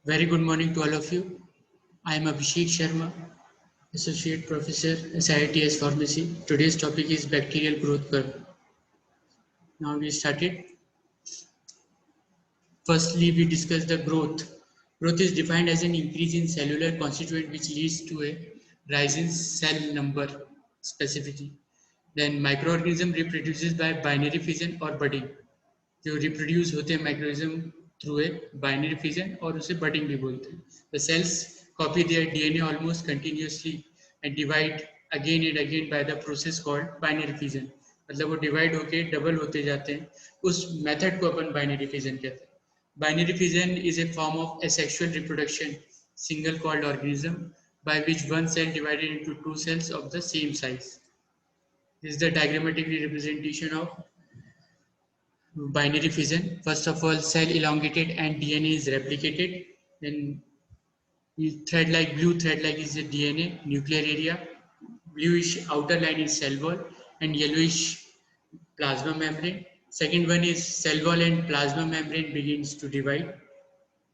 Very good morning to all of you. I am Abhishek Sharma, Associate Professor, SITS Pharmacy. Today's topic is bacterial growth curve. Now we started. Firstly, we discuss the growth. Growth is defined as an increase in cellular constituent which leads to a rise in cell number specifically. Then microorganism reproduces by binary fission or budding. जो reproduce होते हैं microorganism through a binary fission और उसे budding भी बोलते हैं. The cells copy their DNA almost continuously and divide again and again by the process called binary fission. मतलब वो डिवाइड होके डबल होते जाते हैं. उस मेथड को अपन बाइनरी फिजन कहते हैं. Binary fission is a form of asexual reproduction single celled organism by which one cell divided into two cells of the same size. This is the diagrammatic representation of binary fission. First of all, cell elongated and DNA is replicated. Then thread like blue thread like is the DNA nuclear area. Bluish outer line is cell wall and yellowish plasma membrane. Second one is cell wall and plasma membrane begins to divide.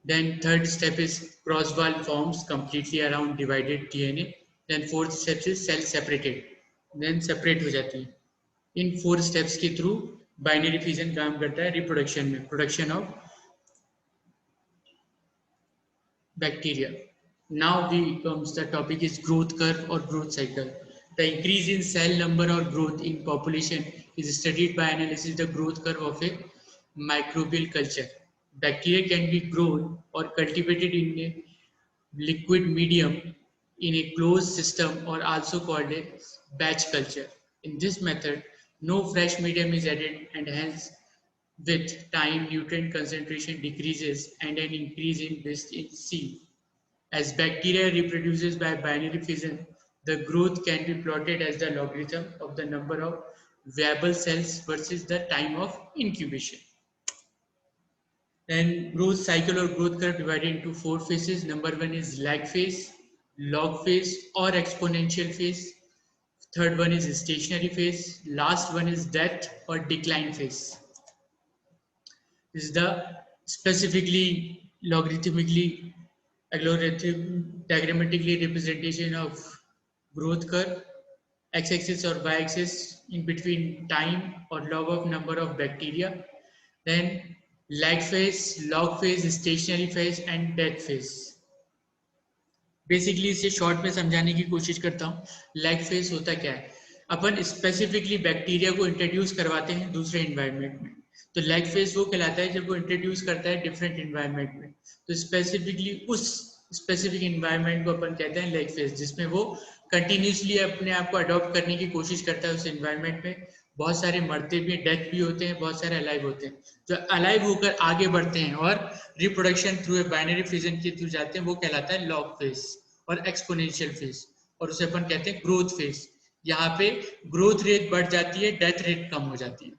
Then third step is cross wall forms completely around divided DNA. Then fourth step is cell separated. Then separate हो जाती है. इन 4 steps के through binary fission काम करता है reproduction में, production of bacteria. Now we comes the topic is growth curve or growth cycle. The increase in cell number or growth in population is studied by analysis the growth curve of a microbial culture. Bacteria can be grown or cultivated in a liquid medium in a closed system or also called a batch culture. In this method, no fresh medium is added and hence with time nutrient concentration decreases and an increase in waste in C. As bacteria reproduces by binary fission, the growth can be plotted as the logarithm of the number of viable cells versus the time of incubation. Then growth cycle or growth curve divided into 4 phases. Number one is lag phase, log phase or exponential phase. Third one is stationary phase. Last one is death or decline phase. This is the specifically logarithmically diagrammatically representation of growth curve. X-axis or y-axis in between time or log of number of bacteria. Then lag phase, log phase, stationary phase and death phase. Basically इसे short में समझाने की कोशिश करता हूँ. Lag phase होता क्या है, अपन स्पेसिफिकली बैक्टीरिया को इंट्रोड्यूस करवाते हैं दूसरे इन्वायरमेंट में. तो लैग फेज वो कहलाता है जब वो इंट्रोड्यूस करता है डिफरेंट इन्वायरमेंट में. तो स्पेसिफिकली उस स्पेसिफिक इन्वायरमेंट को अपन कहते हैं लैग फेज, जिसमें वो कंटिन्यूसली अपने आप को अडॉप्ट करने की कोशिश करता है उस इन्वायरमेंट में. बहुत सारे मरते भी हैं, डेथ भी होते हैं, बहुत सारे अलाइव होते हैं. जो अलाइव होकर आगे बढ़ते हैं और रिप्रोडक्शन थ्रू बाइनरी फिजन के थ्रू जाते हैं वो कहलाता है लॉग फेज और एक्सपोनेंशियल फेज, और उसे अपन कहते हैं ग्रोथ फेज. यहाँ पे ग्रोथ रेट बढ़ जाती है, डेथ रेट कम हो जाती है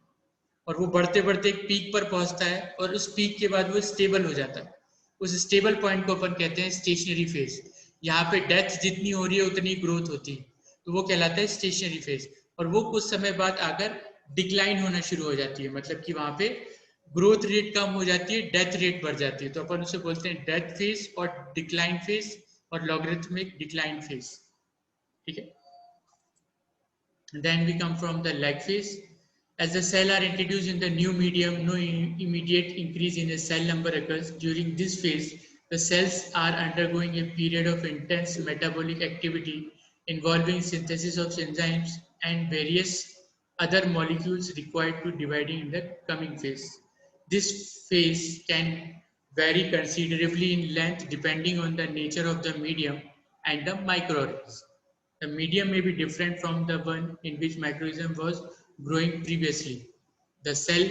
और वो बढ़ते बढ़ते एक पीक पर पहुंचता है और उस पीक के बाद वो स्टेबल हो जाता है. उस स्टेबल पॉइंट को अपन कहते हैं स्टेशनरी फेज. यहाँ पे डेथ जितनी हो रही है उतनी ग्रोथ होती है, तो वो कहलाता है स्टेशनरी फेज. और वो कुछ समय बाद आकर डिक्लाइन होना शुरू हो जाती है, मतलब कि वहां पे ग्रोथ रेट कम हो जाती है, डेथ रेट बढ़ जाती है. तो अपन उसे बोलते हैं डेथ फेज और डिक्लाइन फेज और लॉगरिथमिक डिक्लाइन फेज. ठीक है. Then we come from the lag phase. As the cell are introduced in the new medium, no immediate increase in the cell number occurs. During this phase, the cells are undergoing a period of intense metabolic activity involving synthesis of enzymes and various other molecules required to dividing in the coming phase. This phase can vary considerably in length depending on the nature of the medium and the microorganism. The medium may be different from the one in which microorganism was growing previously. The cell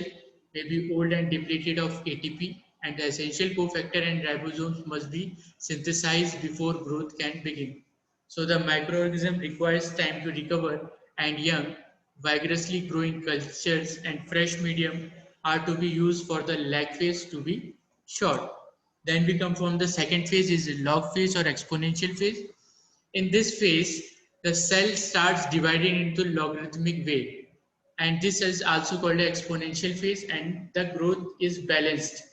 may be old and depleted of ATP, and the essential cofactor and ribosomes must be synthesized before growth can begin. So the microorganism requires time to recover, and young, vigorously growing cultures and fresh medium are to be used for the lag phase to be short. Then we come from the second phase is log phase or exponential phase. In this phase, the cell starts dividing into logarithmic way, and this is also called the exponential phase, and the growth is balanced.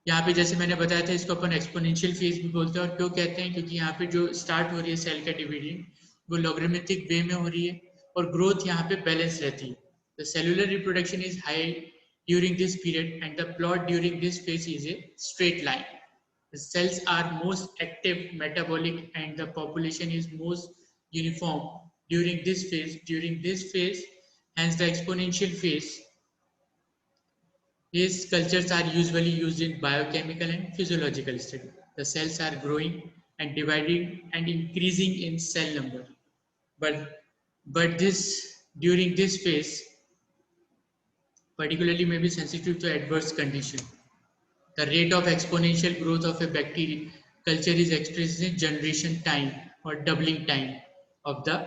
यहाँ पे जैसे मैंने बताया था इसको अपन exponential phase भी बोलते हैं, और क्यों कहते हैं, क्योंकि यहाँ पे जो स्टार्ट हो रही है सेल का डिवीजन वो लॉगरिथमिक वे में हो रही है और ग्रोथ यहाँ पे बैलेंस रहती है. The cellular reproduction is high during this period and the plot during this phase is a straight line. The cells are most active metabolic and the population is most uniform during this phase. During this phase, hence the exponential phase, these cultures are usually used in biochemical and physiological study. The cells are growing and dividing and increasing in cell number. But this during this phase particularly may be sensitive to adverse condition. The rate of exponential growth of a bacterial culture is expressed in generation time or doubling time of the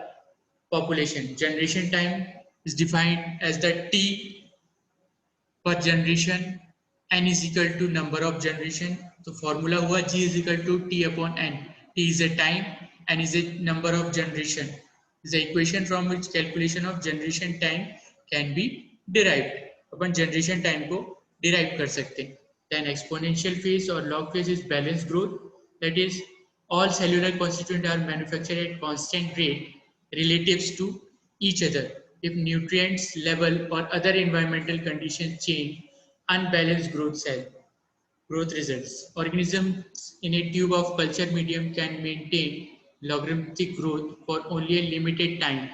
population. Generation time is defined as the T per generation, n is equal to number of generation. तो formula हुआ G is equal to T upon n. T is a time, n is a number of generation. Is the equation from which calculation of generation time can be derived. Upon generation time को derive कर सकते हैं. Then exponential phase or log phase is balanced growth. That is, all cellular constituents are manufactured at constant rate relatives to each other. If nutrients level or other environmental conditions change, unbalanced growth results. Organisms in a tube of culture medium can maintain logarithmic growth for only a limited time.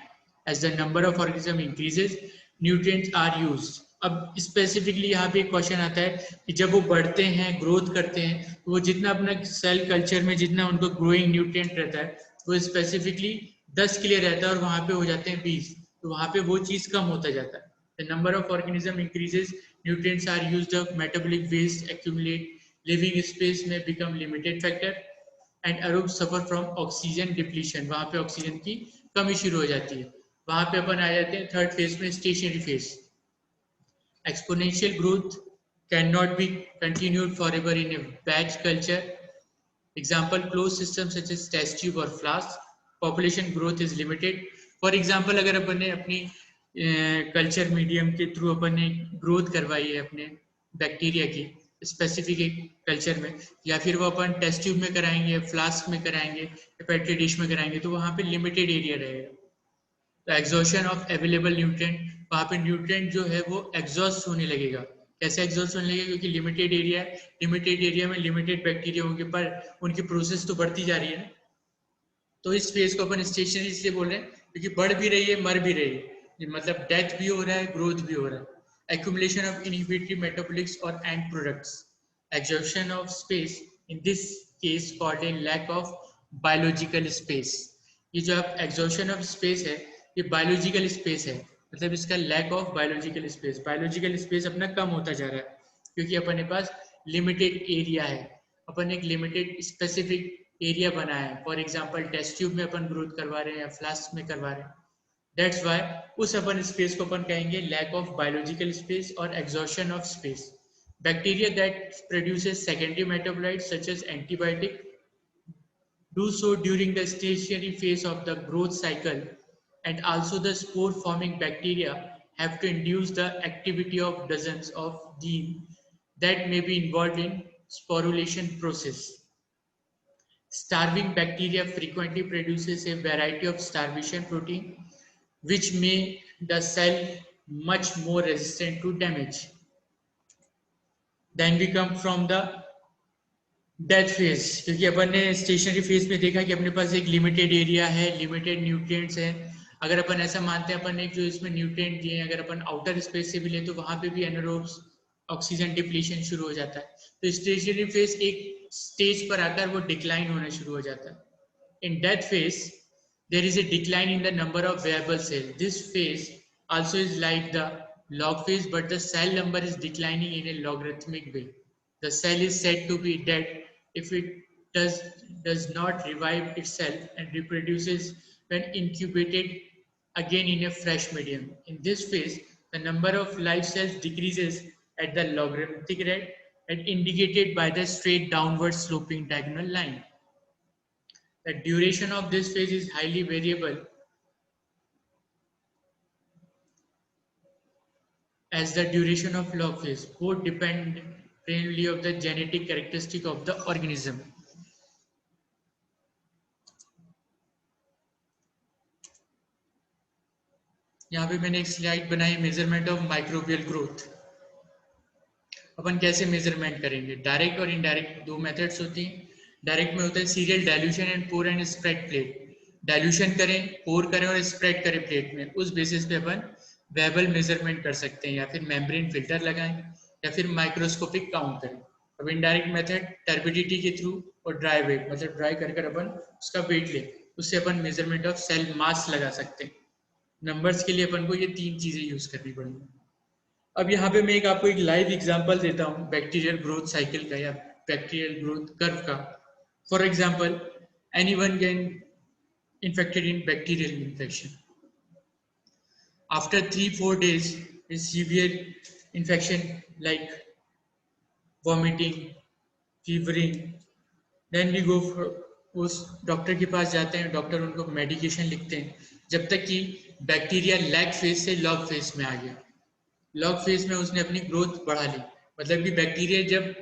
As the number of organisms increases, nutrients are used. अब specifically यहाँ पे एक question आता है कि जब वो बढ़ते हैं, ग्रोथ करते हैं, तो वो जितना अपना सेल कल्चर में जितना उनको ग्रोइंग न्यूट्रिएंट रहता है वो स्पेसिफिकली 10 के लिए रहता है और वहाँ पे हो जाते हैं 20, तो वहाँ पे वो चीज़ कम होता जाता है. The number of organism increases, nutrients are used up, metabolic waste accumulate, living space may become limited factor, and aerobes suffer from oxygen depletion. वहाँ पे ऑक्सीजन की कमी शुरू हो जाती है. वहाँ पे अपन आ जाते हैं थर्ड फेज में, stationary phase. Exponential growth cannot be continued forever in a batch culture. Example, closed systems such as test tube or flask, population growth is limited. For example, अगर अपन ने अपनी कल्चर मीडियम के through अपन ने growth करवाई है अपने bacteria की specific एक कल्चर में, या फिर वो अपन टेस्ट ट्यूब में कराएंगे, फ्लास्क में कराएंगे, पेट्री डिश में कराएंगे, तो वहाँ पे लिमिटेड एरिया रहेगा. तो एग्जॉशन ऑफ अवेलेबल न्यूट्रिएंट, वहाँ पे न्यूट्रिएंट जो है वो एग्जॉस्ट होने लगेगा. कैसे एग्जॉस्ट होने लगेगा? क्योंकि लिमिटेड एरिया में लिमिटेड बैक्टीरिया होंगे, पर उनकी प्रोसेस तो बढ़ती जा रही है. तो इस फेज को अपन स्टेशनरी इसलिए बोल रहे हैं क्योंकि बढ़ भी रही है, मर भी रही है, मतलब डेथ भी हो रहा है, ग्रोथ भी हो रहा है. accumulation of inhibitory metabolics or end products, exhaustion of space, in this case called a lack of biological space. ये जो आप exhaustion of space है, ये biological space है, मतलब इसका lack of biological space अपना कम होता जा रहा है क्योंकि अपने पास limited area है, अपन एक limited specific एरिया बना है. फॉर एग्जाम्पल टेस्ट ट्यूब में अपन ग्रोथ करवा रहे हैं या फ्लास्क में करवा रहे हैं. दैट्स वाई उस अपन स्पेस को अपन कहेंगे लैक ऑफ बायोलॉजिकल स्पेस और exhaustion of space. Bacteria that produces secondary metabolites such as antibiotic do so during the stationary phase of the growth cycle, and also the spore forming bacteria have to induce the activity of dozens of genes that may be involved in sporulation process. Starving bacteria frequently produces a variety of starvation protein which make the cell much more resistant to damage. Then we come from the death phase, क्योंकि अपन ने stationary phase में देखा कि अपने पास एक limited area है, limited nutrients है. अगर अपन ऐसा मानते हैं अपन एक जो इसमें न्यूट्रिएंट दिए हैं, अगर अपन आउटर स्पेस से भी ले तो वहां पे भी एनारोब्स ऑक्सीजन डिप्लीशन शुरू हो जाता है. तो स्टेशनरी फेज एक स्टेज पर आकर वो डिक्लाइन होना शुरू हो जाता है. In death phase there is a decline in the number of viable cells. This phase also is like the log phase, but the cell number is declining in a logarithmic way. The cell is said to be dead if it does not revive itself and reproduces when incubated again in a fresh medium. In this phase, the number of live cells decreases at the logarithmic rate and indicated by the straight downward sloping diagonal line. The duration of this phase is highly variable as the duration of log phase. Both depend primarily of the genetic characteristic of the organism. यहाँ पे मैंने एक slide बनाई, measurement of microbial growth. अपन कैसे measurement करेंगे? Direct और indirect दो methods होती हैं। डायरेक्ट में होता है serial dilution and pour and spread plate. Dilution करें, पोर करें और स्प्रेड करें प्लेट में, उस बेसिस पे अपन वेबल मेजरमेंट कर सकते हैं, या फिर मेम्ब्रेन फिल्टर लगाएं, या फिर माइक्रोस्कोपिक काउंट करें। अब इनडायरेक्ट मेथड टर्बिडिटी के थ्रू और ड्राई वेट, मतलब ड्राई कर कर अपन उसका वेट लें, उससे अपन मेजरमेंट ऑफ सेल मास लगा सकते हैं। नंबर्स के लिए अपन को ये तीन चीजें यूज करनी पड़ेंगी। अब यहाँ पे मैं आपको एक लाइव एग्जांपल देता हूँ बैक्टीरियल ग्रोथ साइकिल का या बैक्टीरियल ग्रोथ कर्व का। For example, anyone can infected in bacterial infection. After 3-4 days, with severe infection like vomiting, fevering, then we go for उस डॉक्टर के पास जाते हैं, डॉक्टर उनको मेडिकेशन लिखते हैं, जब तक कि बैक्टीरिया लैग फेज से लॉग फेज में आ गया। लॉग फेज में उसने अपनी ग्रोथ बढ़ा ली, मतलब कि बैक्टीरिया जब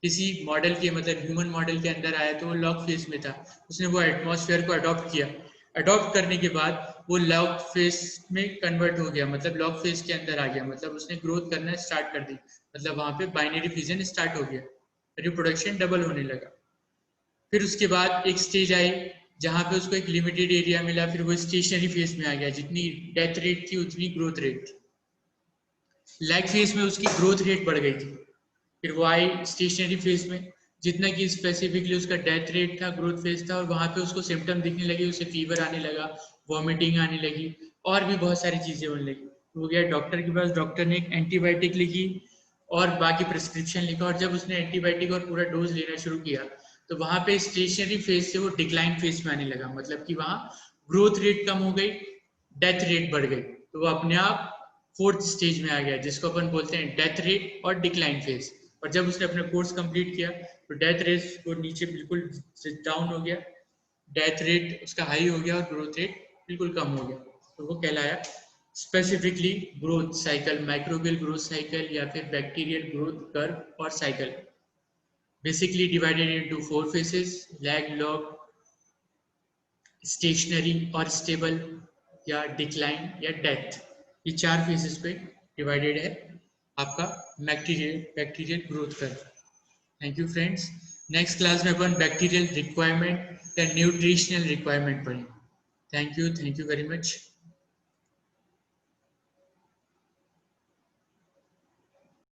किसी मॉडल के, मतलब ह्यूमन मॉडल के अंदर आया तो वो लॉग फेज में था, उसने वो एटमॉस्फेयर को अडॉप्ट किया। अडॉप्ट करने के बाद वो लॉग फेज में कन्वर्ट हो गया, मतलब लॉग फेज के अंदर आ गया, मतलब उसने ग्रोथ करना स्टार्ट कर दी, मतलब वहां पे बाइनरी फिजन स्टार्ट हो गया, रिप्रोडक्शन डबल होने लगा। फिर उसके बाद एक स्टेज आई जहां पे उसको एक लिमिटेड एरिया मिला, फिर वो स्टेशनरी फेज में आ गया, जितनी डेथ रेट थी उतनी ग्रोथ रेट थी। लैग फेज में उसकी ग्रोथ रेट बढ़ गई थी। फिर वो आई स्टेशनरी फेज में, जितना कि स्पेसिफिकली उसका डेथ रेट था, ग्रोथ फेज था, और वहां पे उसको सिम्टम दिखने लगे, उसे फीवर आने लगा, वॉमिटिंग आने लगी, और भी बहुत सारी चीजें होने लगी। वो गया डॉक्टर के पास, डॉक्टर ने एक एंटीबायोटिक लिखी और बाकी प्रिस्क्रिप्शन लिखा, और जब उसने एंटीबायोटिक और पूरा डोज लेना शुरू किया तो वहां पे स्टेशनरी फेज से वो डिक्लाइन फेज में आने लगा, मतलब कि वहां ग्रोथ रेट कम हो गई, डेथ रेट बढ़ गई, तो वो अपने आप फोर्थ स्टेज में आ गया, जिसको अपन बोलते हैं डेथ रेट और डिक्लाइन फेज। और जब उसने अपना कोर्स कंप्लीट किया तो डेथ रेट को नीचे बिल्कुल डाउन हो गया, डेथ रेट उसका हाई हो गया और ग्रोथ रेट बिल्कुल कम हो गया, तो वो कहलाया specifically growth cycle, microbial growth cycle या फिर बैक्टीरियल ग्रोथ कर्व और cycle. Basically divided into 4 phases, lag, log, stationary और स्टेबल, या डिक्लाइन या डेथ। ये 4 फेजेस पे डिवाइडेड है आपका bacterial growth curve. Thank you friends. Next class में अपन बैक्टीरियल रिक्वायरमेंट या न्यूट्रिशनल रिक्वायरमेंट पढ़ेंगे। Thank you very much.